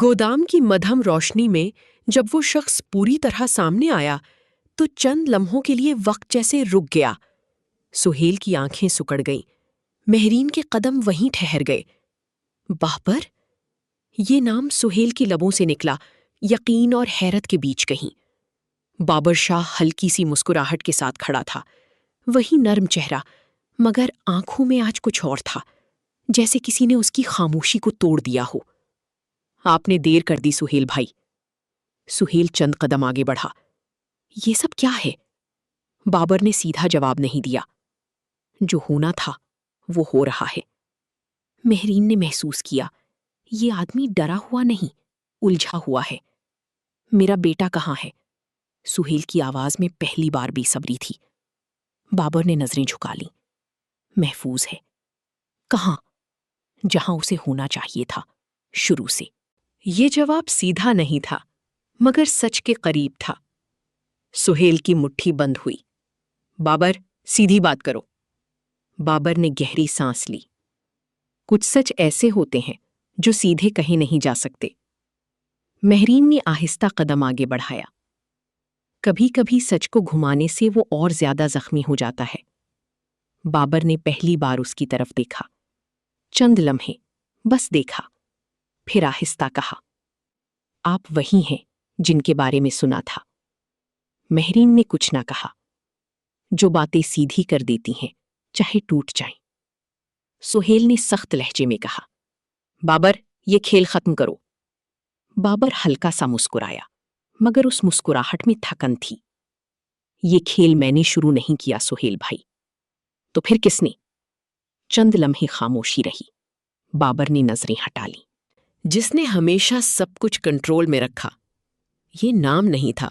گودام کی مدھم روشنی میں جب وہ شخص پوری طرح سامنے آیا تو چند لمحوں کے لیے وقت جیسے رک گیا۔ سہیل کی آنکھیں سکڑ گئیں، مہرین کے قدم وہیں ٹھہر گئے۔ بابر؟ یہ نام سہیل کی لبوں سے نکلا، یقین اور حیرت کے بیچ کہیں۔ بابر شاہ ہلکی سی مسکراہٹ کے ساتھ کھڑا تھا، وہی نرم چہرہ، مگر آنکھوں میں آج کچھ اور تھا، جیسے کسی نے اس کی خاموشی کو توڑ دیا ہو۔ آپ نے دیر کر دی سہیل بھائی۔ سہیل چند قدم آگے بڑھا۔ یہ سب کیا ہے؟ بابر نے سیدھا جواب نہیں دیا۔ جو ہونا تھا وہ ہو رہا ہے۔ مہرین نے محسوس کیا، یہ آدمی ڈرا ہوا نہیں، الجھا ہوا ہے۔ میرا بیٹا کہاں ہے؟ سہیل کی آواز میں پہلی بار بے صبری تھی۔ بابر نے نظریں جھکا لیں۔ محفوظ ہے۔ کہاں؟ جہاں اسے ہونا چاہیے تھا، شروع سے۔ یہ جواب سیدھا نہیں تھا، مگر سچ کے قریب تھا۔ سہیل کی مٹھی بند ہوئی۔ بابر، سیدھی بات کرو۔ بابر نے گہری سانس لی۔ کچھ سچ ایسے ہوتے ہیں جو سیدھے کہیں نہیں جا سکتے۔ مہرین نے آہستہ قدم آگے بڑھایا۔ کبھی کبھی سچ کو گھمانے سے وہ اور زیادہ زخمی ہو جاتا ہے۔ بابر نے پہلی بار اس کی طرف دیکھا، چند لمحے بس دیکھا، پھر آہستہ کہا، آپ وہی ہیں جن کے بارے میں سنا تھا۔ مہرین نے کچھ نہ کہا۔ جو باتیں سیدھی کر دیتی ہیں چاہے ٹوٹ جائیں۔ سہیل نے سخت لہجے میں کہا، بابر، یہ کھیل ختم کرو۔ بابر ہلکا سا مسکرایا، مگر اس مسکراہٹ میں تھکن تھی۔ یہ کھیل میں نے شروع نہیں کیا سہیل بھائی۔ تو پھر کس نے؟ چند لمحے خاموشی رہی۔ بابر نے نظریں ہٹا لیں۔ جس نے ہمیشہ سب کچھ کنٹرول میں رکھا۔ یہ نام نہیں تھا،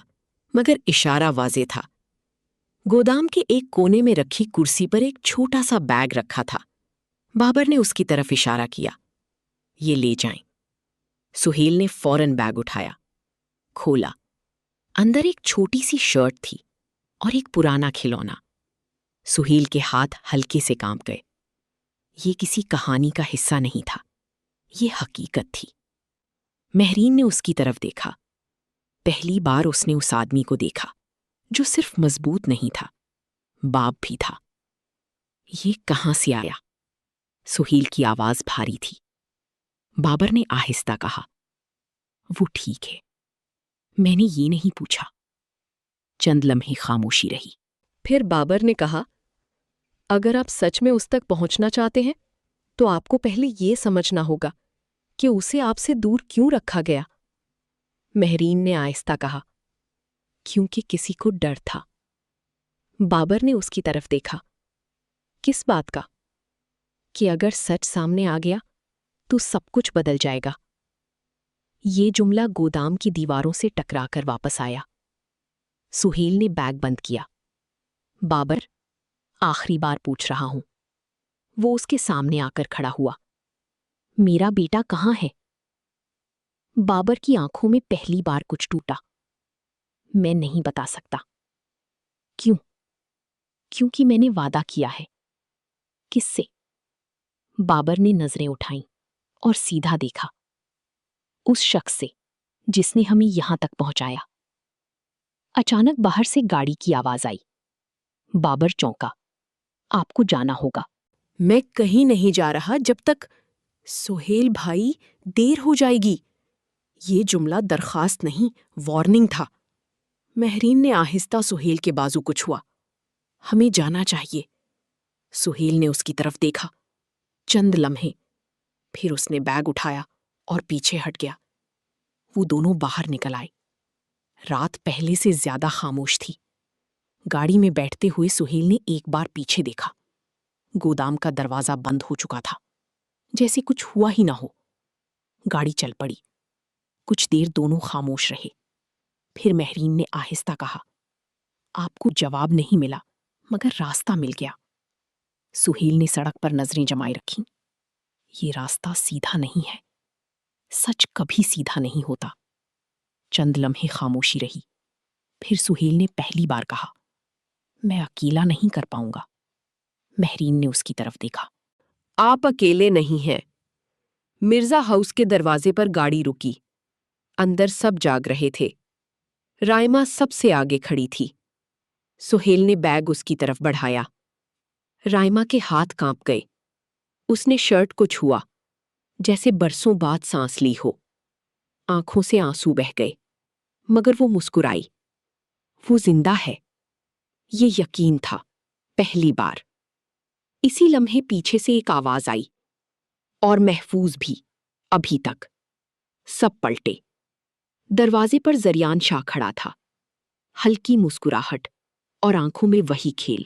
مگر اشارہ واضح تھا۔ گودام کے ایک کونے میں رکھی کرسی پر ایک چھوٹا سا بیگ رکھا تھا۔ بابر نے اس کی طرف اشارہ کیا، یہ لے جائیں۔ سہیل نے فوراً بیگ اٹھایا، کھولا۔ اندر ایک چھوٹی سی شرٹ تھی اور ایک پرانا کھلونا۔ سہیل کے ہاتھ ہلکے سے کانپ گئے۔ یہ کسی کہانی کا حصہ نہیں تھا، یہ حقیقت تھی۔ مہرین نے اس کی طرف دیکھا۔ پہلی بار اس نے اس آدمی کو دیکھا جو صرف مضبوط نہیں تھا، باپ بھی تھا۔ یہ کہاں سے آیا؟ سہیل کی آواز بھاری تھی۔ بابر نے آہستہ کہا، وہ ٹھیک ہے، میں نے یہ نہیں پوچھا۔ چند لمحے خاموشی رہی۔ پھر بابر نے کہا، اگر آپ سچ میں اس تک پہنچنا چاہتے ہیں تو آپ کو پہلے یہ سمجھنا ہوگا کہ اسے آپ سے دور کیوں رکھا گیا۔ مہرین نے آہستہ کہا، کیونکہ کسی کو ڈر تھا۔ بابر نے اس کی طرف دیکھا۔ کس بات کا؟ کہ اگر سچ سامنے آ گیا تو سب کچھ بدل جائے گا۔ یہ جملہ گودام کی دیواروں سے ٹکرا کر واپس آیا۔ سہیل نے بیگ بند کیا۔ بابر، آخری بار پوچھ رہا ہوں۔ وہ اس کے سامنے آ کر کھڑا ہوا۔ میرا بیٹا کہاں ہے؟ بابر کی آنکھوں میں پہلی بار کچھ ٹوٹا۔ میں نہیں بتا سکتا۔ کیوں؟ کیونکہ میں نے وعدہ کیا ہے۔ کس سے؟ بابر نے نظریں اٹھائیں اور سیدھا دیکھا۔ اس شخص سے جس نے ہمیں یہاں تک پہنچایا۔ اچانک باہر سے گاڑی کی آواز آئی۔ بابر چونکا۔ آپ کو جانا ہوگا۔ میں کہیں نہیں جا رہا جب تک… سہیل بھائی، دیر ہو جائے گی۔ یہ جملہ درخواست نہیں، وارننگ تھا۔ مہرین نے آہستہ سہیل کے بازو کو چھوا۔ ہمیں جانا چاہیے۔ سہیل نے اس کی طرف دیکھا۔ چند لمحے، پھر اس نے بیگ اٹھایا اور پیچھے ہٹ گیا۔ وہ دونوں باہر نکل آئے۔ رات پہلے سے زیادہ خاموش تھی۔ گاڑی میں بیٹھتے ہوئے سہیل نے ایک بار پیچھے دیکھا۔ گودام کا دروازہ بند ہو چکا تھا، جیسے کچھ ہوا ہی نہ ہو۔ گاڑی چل پڑی۔ کچھ دیر دونوں خاموش رہے۔ پھر مہرین نے آہستہ کہا، آپ کو جواب نہیں ملا، مگر راستہ مل گیا۔ سہیل نے سڑک پر نظریں جمائے رکھیں۔ یہ راستہ سیدھا نہیں ہے۔ سچ کبھی سیدھا نہیں ہوتا۔ چند لمحے خاموشی رہی۔ پھر سہیل نے پہلی بار کہا، میں اکیلا نہیں کر پاؤں گا۔ مہرین نے اس کی طرف دیکھا۔ آپ اکیلے نہیں ہیں۔ مرزا ہاؤس کے دروازے پر گاڑی رکی۔ اندر سب جاگ رہے تھے۔ رائما سب سے آگے کھڑی تھی۔ سہیل نے بیگ اس کی طرف بڑھایا۔ رائما کے ہاتھ کانپ گئے۔ اس نے شرٹ کو چھوا، جیسے برسوں بعد سانس لی ہو۔ آنکھوں سے آنسو بہہ گئے، مگر وہ مسکرائی۔ وہ زندہ ہے، یہ یقین تھا، پہلی بار۔ اسی لمحے پیچھے سے ایک آواز آئی، اور محفوظ بھی، ابھی تک۔ سب پلٹے۔ دروازے پر زریان شاہ کھڑا تھا، ہلکی مسکراہٹ اور آنکھوں میں وہی کھیل۔